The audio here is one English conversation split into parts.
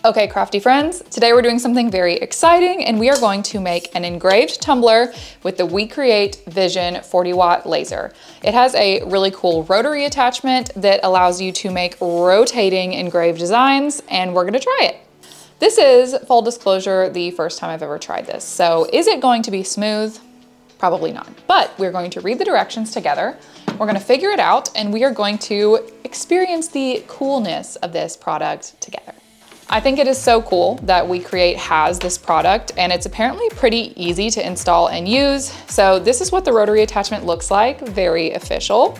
Okay, crafty friends, today we're doing something very exciting and we are going to make an engraved tumbler with the WeCreat Vision 40-watt laser. It has a really cool rotary attachment that allows you to make rotating engraved designs, and we're gonna try it. This is, full disclosure, the first time I've ever tried this. So is it going to be smooth? Probably not, but we're going to read the directions together. We're gonna figure it out and we are going to experience the coolness of this product together. I think it is so cool that WeCreat has this product, and it's apparently pretty easy to install and use. So this is what the rotary attachment looks like, very official.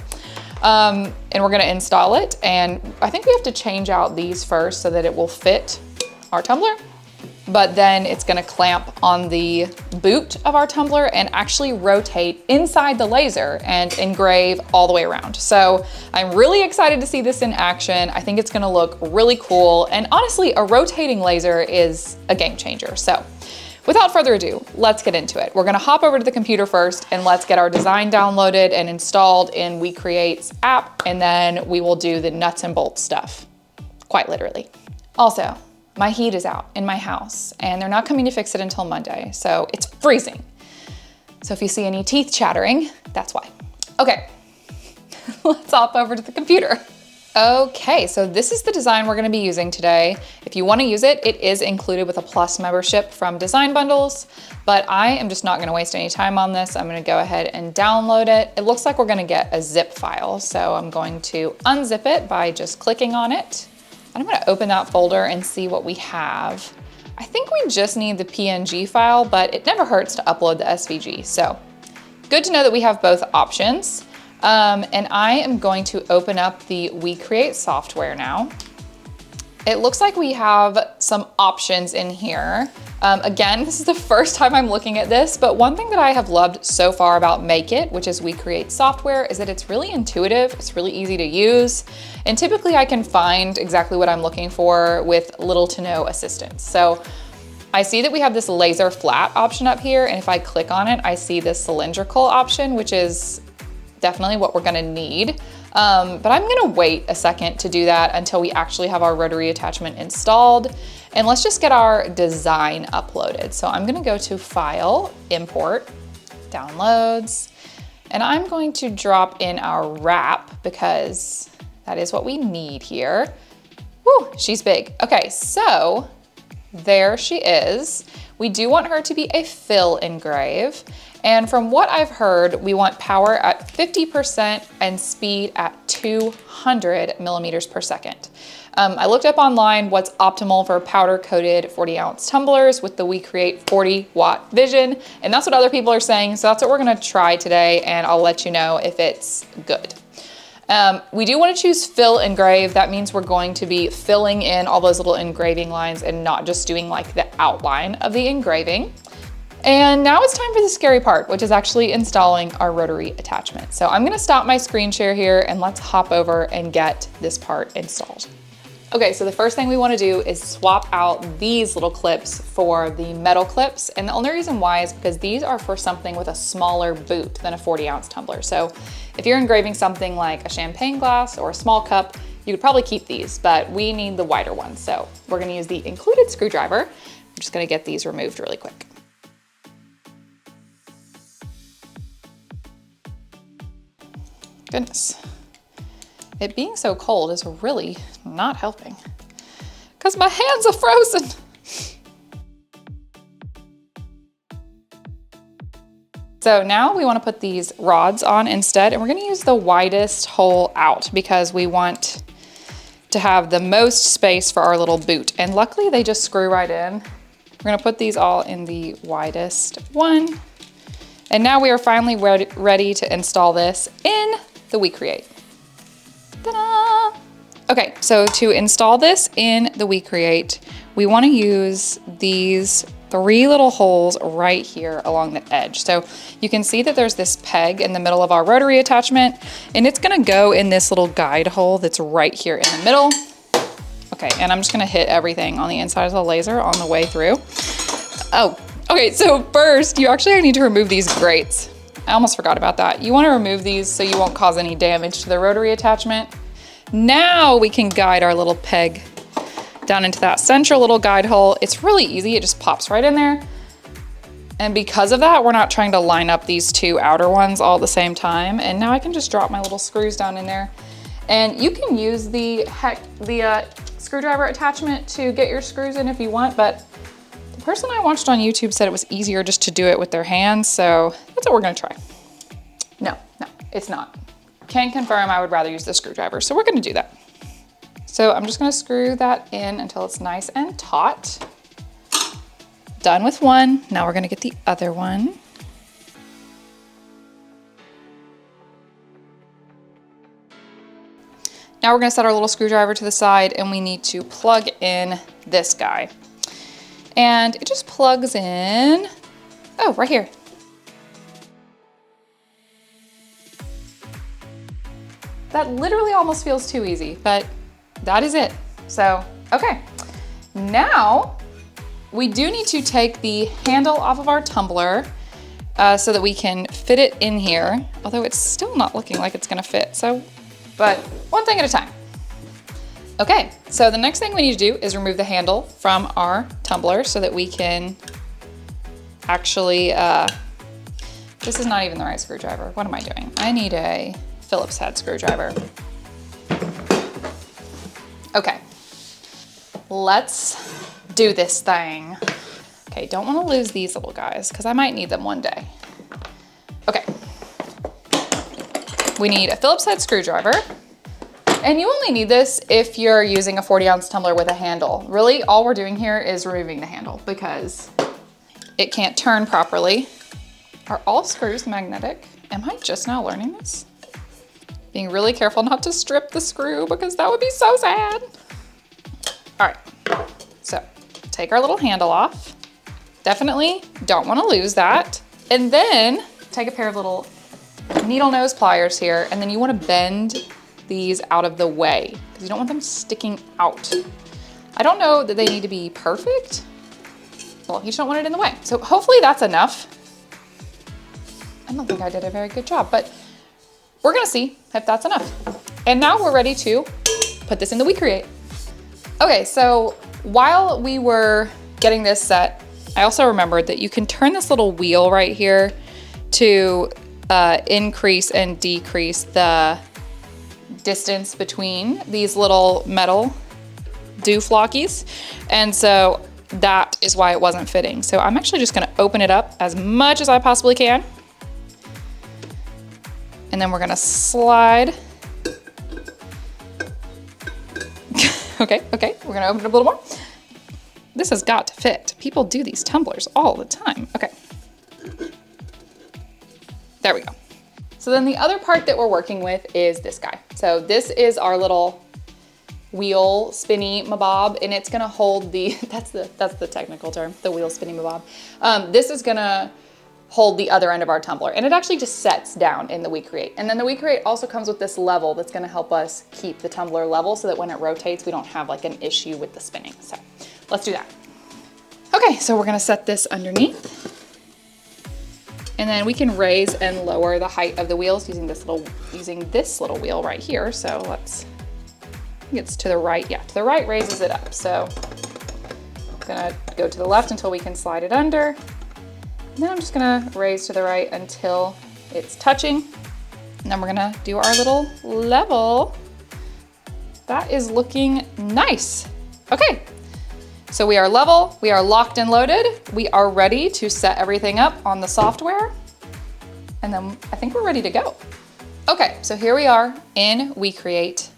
And we're gonna install it, and I think we have to change out these first so that it will fit our tumbler. But then it's gonna clamp on the boot of our tumbler and actually rotate inside the laser and engrave all the way around. So I'm really excited to see this in action. I think it's gonna look really cool. And honestly, a rotating laser is a game changer. So without further ado, let's get into it. We're gonna hop over to the computer first and let's get our design downloaded and installed in WeCreat's app, and then we will do the nuts and bolts stuff, quite literally. Also, my heat is out in my house and they're not coming to fix it until Monday, so it's freezing. So if you see any teeth chattering, that's why. Okay, let's hop over to the computer. Okay, so this is the design we're gonna be using today. If you wanna use it, it is included with a Plus membership from Design Bundles, but I am just not gonna waste any time on this. I'm gonna go ahead and download it. It looks like we're gonna get a zip file, so I'm going to unzip it by just clicking on it. I'm gonna open that folder and see what we have. I think we just need the PNG file, but it never hurts to upload the SVG. So good to know that we have both options. And I am going to open up the WeCreat software now. It looks like we have some options in here. Again, this is the first time I'm looking at this, but one thing that I have loved so far about Make It, which is WeCreat software, is that it's really intuitive, it's really easy to use, and typically I can find exactly what I'm looking for with little to no assistance. So I see that we have this laser flat option up here, and if I click on it, I see this cylindrical option, which is definitely what we're gonna need. But I'm gonna wait a second to do that until we actually have our rotary attachment installed. And let's just get our design uploaded. So I'm gonna go to File, Import, Downloads, and I'm going to drop in our wrap because that is what we need here. Woo, she's big. Okay, so there she is. We do want her to be a fill engrave. And from what I've heard, we want power at 50% and speed at 200 millimeters per second. I looked up online what's optimal for powder coated 40-ounce tumblers with the WeCreat 40-watt Vision, and that's what other people are saying. So that's what we're gonna try today, and I'll let you know if it's good. We do want to choose fill engrave. That means we're going to be filling in all those little engraving lines and not just doing like the outline of the engraving. And now it's time for the scary part, which is actually installing our rotary attachment. So I'm gonna stop my screen share here and let's hop over and get this part installed. Okay, so the first thing we wanna do is swap out these little clips for the metal clips. And the only reason why is because these are for something with a smaller boot than a 40-ounce tumbler. So if you're engraving something like a champagne glass or a small cup, you could probably keep these, but we need the wider ones. So we're gonna use the included screwdriver. I'm just gonna get these removed really quick. Goodness. It being so cold is really not helping because my hands are frozen. So now we want to put these rods on instead, and we're going to use the widest hole out because we want to have the most space for our little boot. And luckily they just screw right in. We're going to put these all in the widest one. And now we are finally ready to install this in the WeCreat. Ta-da! Okay, so to install this in the WeCreat, we want to use these 3 little holes right here along the edge. So you can see that there's this peg in the middle of our rotary attachment, and it's gonna go in this little guide hole that's right here in the middle. Okay, and I'm just gonna hit everything on the inside of the laser on the way through. Oh, okay, so first you actually need to remove these grates. I almost forgot about that. You wanna remove these so you won't cause any damage to the rotary attachment. Now we can guide our little peg down into that central little guide hole. It's really easy, it just pops right in there. And because of that, we're not trying to line up these two outer ones all at the same time. And now I can just drop my little screws down in there. And you can use the screwdriver attachment to get your screws in if you want, but the person I watched on YouTube said it was easier just to do it with their hands, so that's what we're gonna try. No, it's not. Can confirm I would rather use the screwdriver, so we're gonna do that. So I'm just gonna screw that in until it's nice and taut. Done with one, now we're gonna get the other one. Now we're gonna set our little screwdriver to the side and we need to plug in this guy. And it just plugs in, oh, right here. That literally almost feels too easy, but that is it. So, okay. Now, we do need to take the handle off of our tumbler so that we can fit it in here, although it's still not looking like it's gonna fit, so, but one thing at a time. Okay, so the next thing we need to do is remove the handle from our tumbler so that we can actually, this is not even the right screwdriver. What am I doing? I need a Phillips head screwdriver. Okay, let's do this thing. Okay, don't wanna lose these little guys because I might need them one day. Okay, we need a Phillips head screwdriver. And you only need this if you're using a 40-ounce tumbler with a handle. Really, all we're doing here is removing the handle because it can't turn properly. Are all screws magnetic? Am I just now learning this? Being really careful not to strip the screw because that would be so sad. All right, so take our little handle off. Definitely don't want to lose that. And then take a pair of little needle nose pliers here, and then you want to bend these out of the way because you don't want them sticking out. I don't know that they need to be perfect. Well, you just don't want it in the way. So hopefully that's enough. I don't think I did a very good job, but we're gonna see if that's enough. And now we're ready to put this in the WeCreate. Okay, so while we were getting this set, I also remembered that you can turn this little wheel right here to increase and decrease the distance between these little metal dooflockies. And so that is why it wasn't fitting. So I'm actually just gonna open it up as much as I possibly can. And then we're gonna slide. Okay, we're gonna open it up a little more. This has got to fit. People do these tumblers all the time. Okay. There we go. So then the other part that we're working with is this guy. So this is our little wheel spinny mabob, and it's gonna hold the, that's the technical term, the wheel spinny mabob. This is gonna hold the other end of our tumbler, and it actually just sets down in the WeCreate. And then the WeCreate also comes with this level that's gonna help us keep the tumbler level so that when it rotates, we don't have like an issue with the spinning. So let's do that. Okay, so we're gonna set this underneath. And then we can raise and lower the height of the wheels using this little wheel right here. So let's, I think it's to the right. Yeah, to the right raises it up. So I'm gonna go to the left until we can slide it under. And then I'm just gonna raise to the right until it's touching. And then we're gonna do our little level. That is looking nice. Okay. So we are level, we are locked and loaded, we are ready to set everything up on the software, and then I think we're ready to go. Okay, so here we are in WeCreate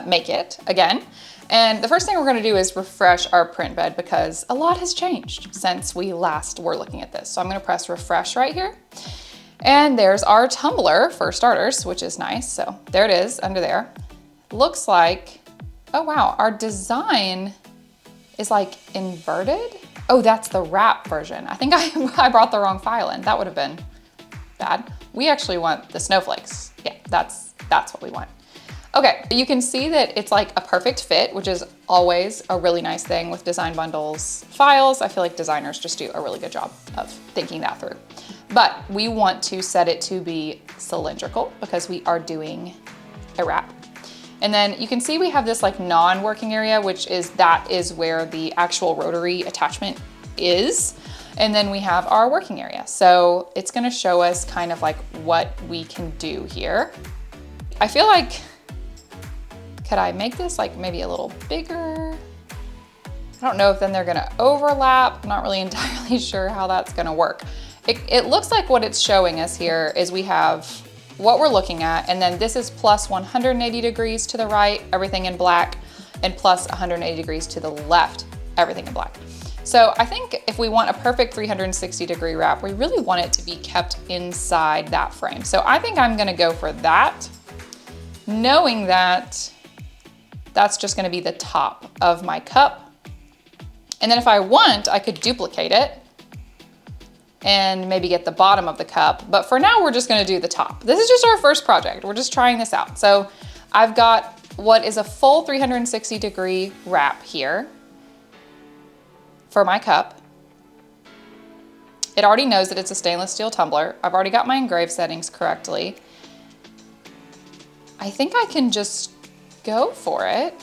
Make It again. And the first thing we're gonna do is refresh our print bed because a lot has changed since we last were looking at this. So I'm gonna press refresh right here. And there's our tumbler for starters, which is nice. So there it is under there. Looks like, oh wow, our design is like inverted. Oh, that's the wrap version. I think I brought the wrong file in. That would have been bad. We actually want the snowflakes. Yeah, that's what we want. Okay, you can see that it's like a perfect fit, which is always a really nice thing with design bundles files. I feel like designers just do a really good job of thinking that through. But we want to set it to be cylindrical because we are doing a wrap. And then you can see we have this like non-working area, which is where the actual rotary attachment is. And then we have our working area. So it's gonna show us kind of like what we can do here. I feel like, could I make this like maybe a little bigger? I don't know if then they're gonna overlap. I'm not really entirely sure how that's gonna work. It looks like what it's showing us here is we have what we're looking at, and then this is plus 180 degrees to the right, everything in black, and plus 180 degrees to the left, everything in black. So I think if we want a perfect 360-degree wrap, we really want it to be kept inside that frame. So I think I'm gonna go for that, knowing that that's just gonna be the top of my cup. And then if I want, I could duplicate it and maybe get the bottom of the cup. But for now, we're just gonna do the top. This is just our first project. We're just trying this out. So I've got what is a full 360-degree wrap here for my cup. It already knows that it's a stainless steel tumbler. I've already got my engrave settings correctly. I think I can just go for it.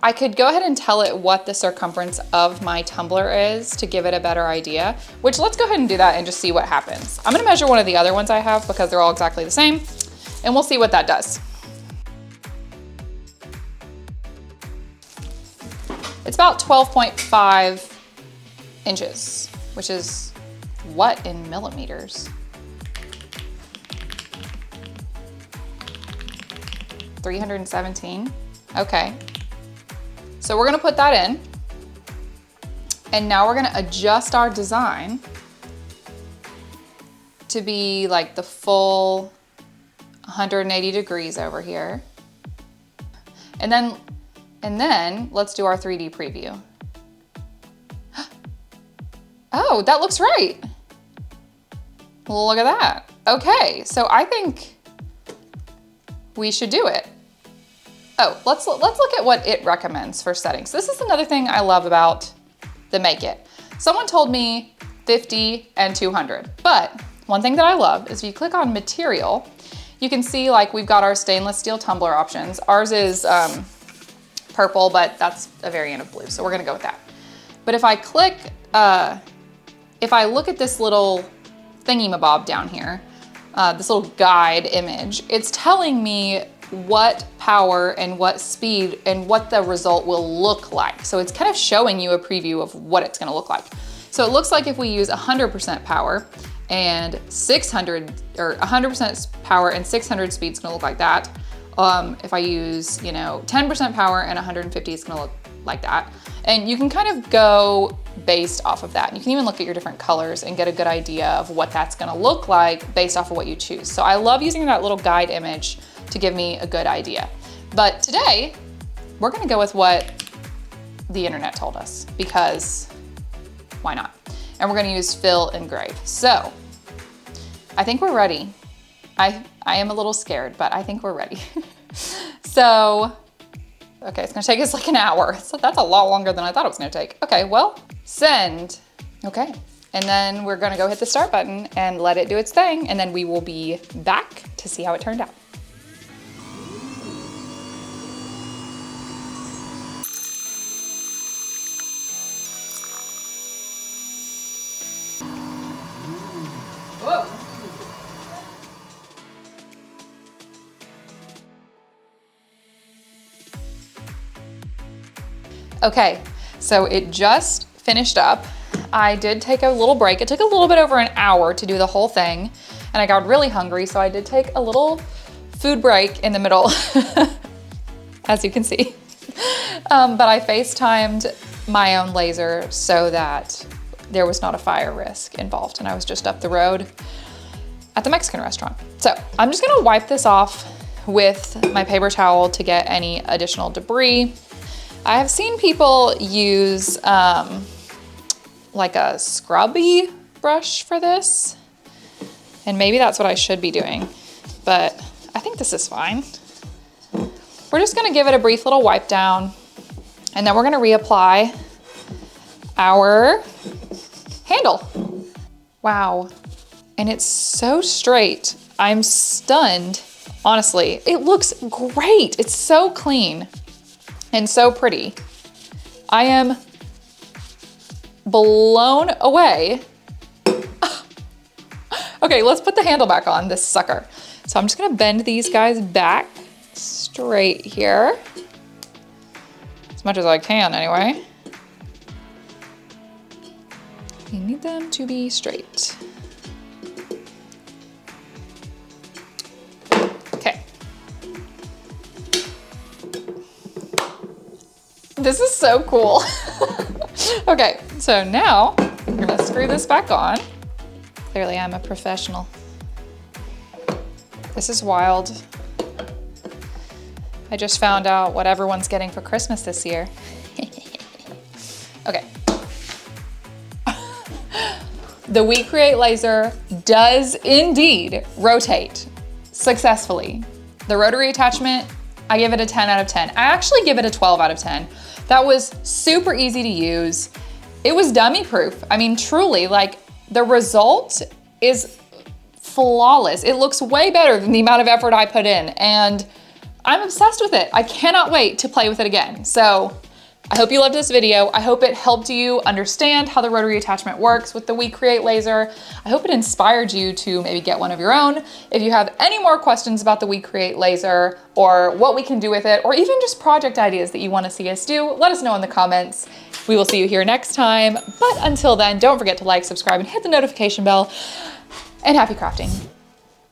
I could go ahead and tell it what the circumference of my tumbler is to give it a better idea, which let's go ahead and do that and just see what happens. I'm gonna measure one of the other ones I have because they're all exactly the same, and we'll see what that does. It's about 12.5 inches, which is what in millimeters? 317, okay. So we're gonna put that in, and now we're gonna adjust our design to be like the full 180 degrees over here. And then let's do our 3D preview. Oh, that looks right. Look at that. Okay, so I think we should do it. Oh, let's look at what it recommends for settings. This is another thing I love about the Make It. Someone told me 50 and 200, but one thing that I love is if you click on material, you can see like we've got our stainless steel tumbler options. Ours is purple, but that's a variant of blue, so we're gonna go with that. But if I click, if I look at this little thingy-mabob down here, this little guide image, it's telling me what power and what speed and what the result will look like. So it's kind of showing you a preview of what it's gonna look like. So it looks like if we use 100% power and 600, or 100% power and 600 speed, it's gonna look like that. If I use, 10% power and 150, it's gonna look like that. And you can kind of go based off of that. You can even look at your different colors and get a good idea of what that's gonna look like based off of what you choose. So I love using that little guide image to give me a good idea. But today, we're gonna go with what the internet told us, because why not? And we're gonna use fill engrave. So I think we're ready. I am a little scared, but I think we're ready. So, okay, it's gonna take us like an hour. So that's a lot longer than I thought it was gonna take. Okay, well, send. Okay, and then we're gonna go hit the start button and let it do its thing, and then we will be back to see how it turned out. Whoa. Okay, so it just finished up. I did take a little break. It took a little bit over an hour to do the whole thing, and I got really hungry, so I did take a little food break in the middle, as you can see. But I FaceTimed my own laser so that there was not a fire risk involved, and I was just up the road at the Mexican restaurant. So I'm just gonna wipe this off with my paper towel to get any additional debris. I have seen people use like a scrubby brush for this, and maybe that's what I should be doing, but I think this is fine. We're just gonna give it a brief little wipe down, and then we're gonna reapply our handle. Wow, and it's so straight. I'm stunned Honestly, it looks great. It's so clean and so pretty. I am blown away. Okay, let's put the handle back on this sucker. So I'm just gonna bend these guys back straight here. As much as I can anyway. You need them to be straight. Okay. This is so cool. Okay, so now I'm gonna screw this back on. Clearly I'm a professional. This is wild. I just found out what everyone's getting for Christmas this year. Okay. The WeCreat laser does indeed rotate successfully. The rotary attachment, I give it a 10 out of 10. I actually give it a 12 out of 10. That was super easy to use. It was dummy proof. I mean, truly, like, the result is flawless. It looks way better than the amount of effort I put in, and I'm obsessed with it. I cannot wait to play with it again. So I hope you loved this video. I hope it helped you understand how the rotary attachment works with the WeCreat laser. I hope it inspired you to maybe get one of your own. If you have any more questions about the WeCreat laser or what we can do with it, or even just project ideas that you want to see us do, let us know in the comments. We will see you here next time. But until then, don't forget to like, subscribe, and hit the notification bell. And happy crafting.